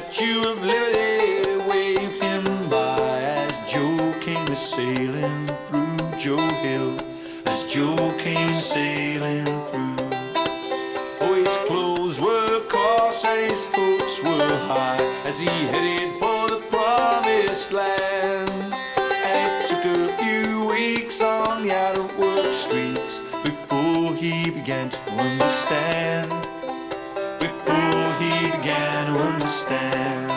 Statue of Liberty waved him by as Joe came sailing through Joe Hill, as Joe came sailing through. Oh, his clothes were coarse and his hopes were high as he headed for the promised land. And it took a few weeks on the out-of-work streets before he began to understand. Before he began to understand.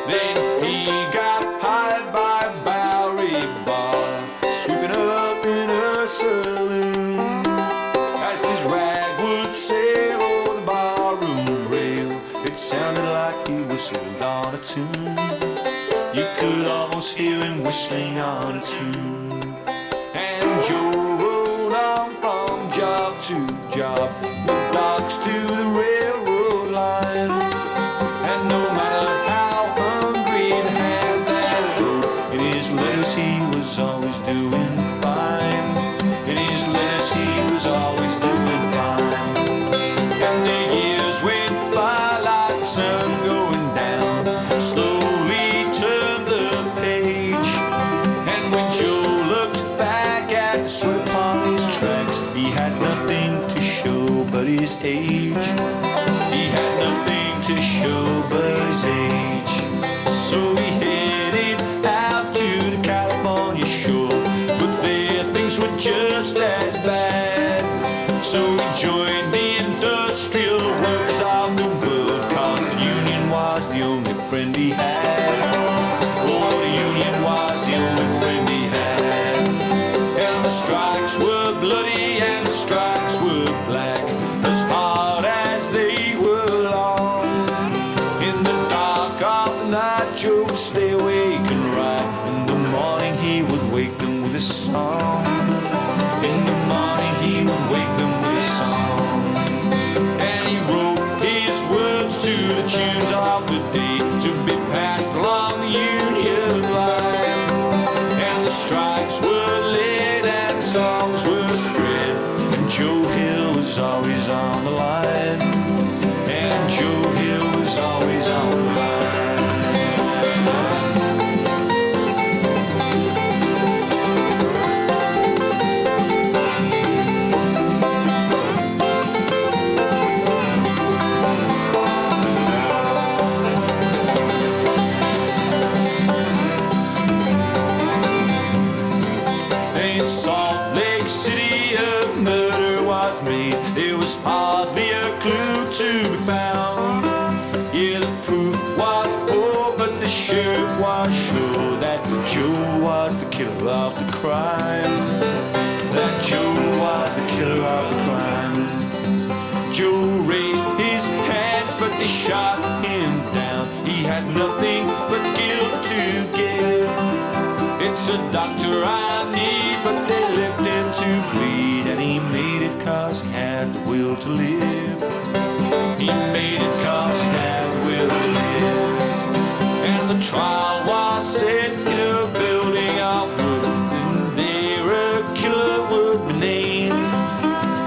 Then he got hired by a Bowery bar, sweeping up in a saloon. As his rag would sail over the barroom rail, it sounded like he whistled on a tune. You could almost hear him whistling on a tune. And Joe rolled on from job to job, the docks to the railroad line. And no matter how hungry the hand that wrote, in his letters he was always doing fine. In his letters he was always doing fine. And the years went by like the sun going down, slowly turned the page. And when Joe looked back at the sweat upon his tracks, he had nothing to show but his age. He had nothing to show but his age. So he headed out to the California shore, but there things were just as bad. So he joined the industrial workers of the world, 'cause the union was the only friend he had. Oh, the union was the only friend he had. And the strikes were bloody and the strikes were black, as hard as they were long. In the dark of the night, Joe would stay awake and write. In the morning he would wake them with a song. In the morning he would wake them with a song. And he wrote his words to the tunes of the day, to be passed along the union line. And the strikes were lit and the songs were spread, and Joe Hill was always on the line. And Joe Hill was always on the line. In Salt Lake City a murder was made. There was hardly a clue to be found. Yeah, the proof was poor, but the sheriff was sure that Joe was the killer of the crime. That Joe was the killer of the crime. Joe raised his hands, but they shot him down. He had nothing but guilt to give. It's a doctor I need, but they left him to bleed. And he made it 'cause he had the will to live. He made it 'cause he had the will to live. And the trial was set in a building of wood, and there a killer would be named.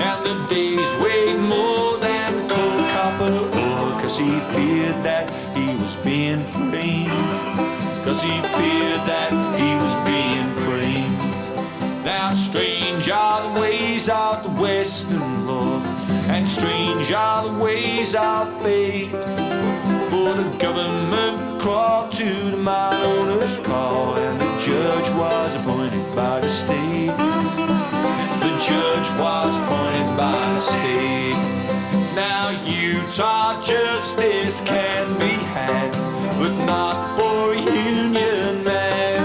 And the days weighed more than cold copper ore, 'cause he feared that he was being framed. 'Cause he feared that he was being framed. Now strange are the ways of the Western Lord, and strange are the ways of fate. For the government crawled to the mine owner's call, and the judge was appointed by the state. The judge was appointed by the state. Now Utah justice can be had, but not for a union man.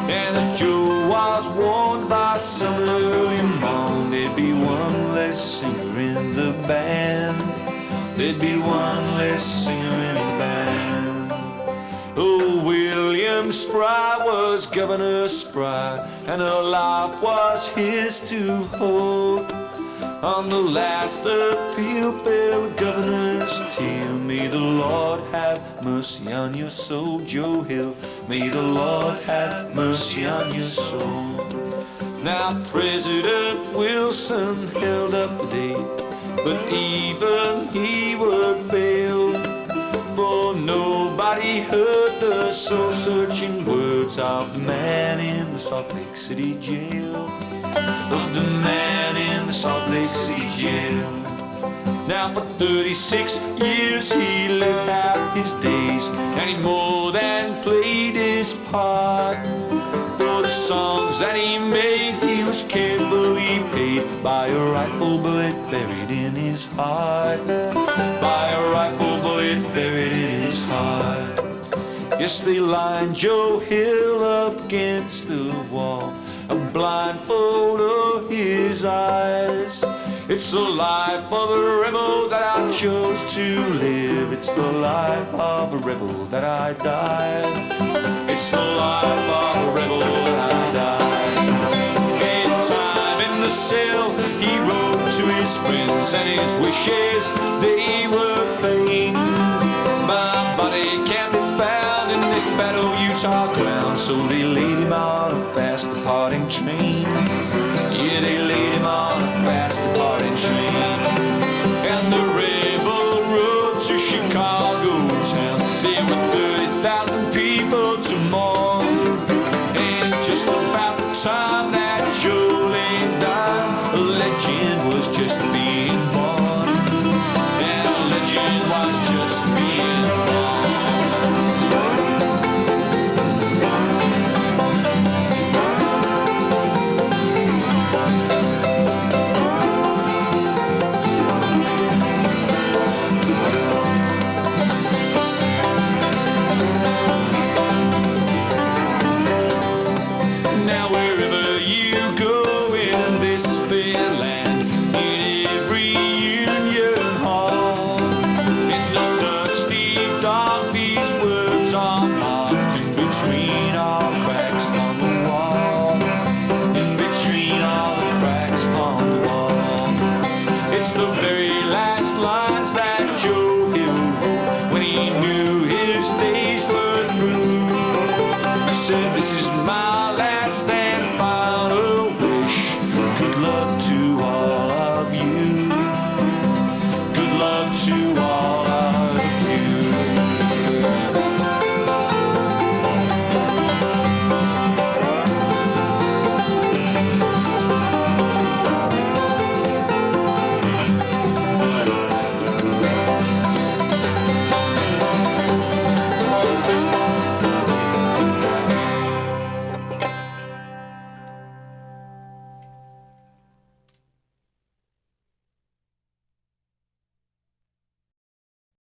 And as Joe was warned by some early morn, there'd be one less singer in the band. There'd be one less singer in the band. Oh, William Spry was Governor Spry, and her life was his to hold. On the last appeal fell the governor's tear. May the Lord have mercy on your soul, Joe Hill. May the Lord have mercy on your soul. Now President Wilson held up the date, but even he would fail. For Oh, nobody heard the soul-searching words of the man in the Salt Lake City jail. Of the man in the Salt Lake City jail. Now for 36 years he lived out his days, and he more than played his part. For the songs that he made, he was carefully paid by a rifle bullet buried in his heart. By a rifle bullet buried in his heart. Yes, they lined Joe Hill up against the wall, a blindfold of his eyes. It's the life of a rebel that I chose to live. It's the life of a rebel that I died. It's the life of a rebel that I died. His time in the cell, he wrote to his friends, and his wishes, they were plain. My body can't be found in this battle Utah ground, so they laid him on a fast departing train. Yeah, they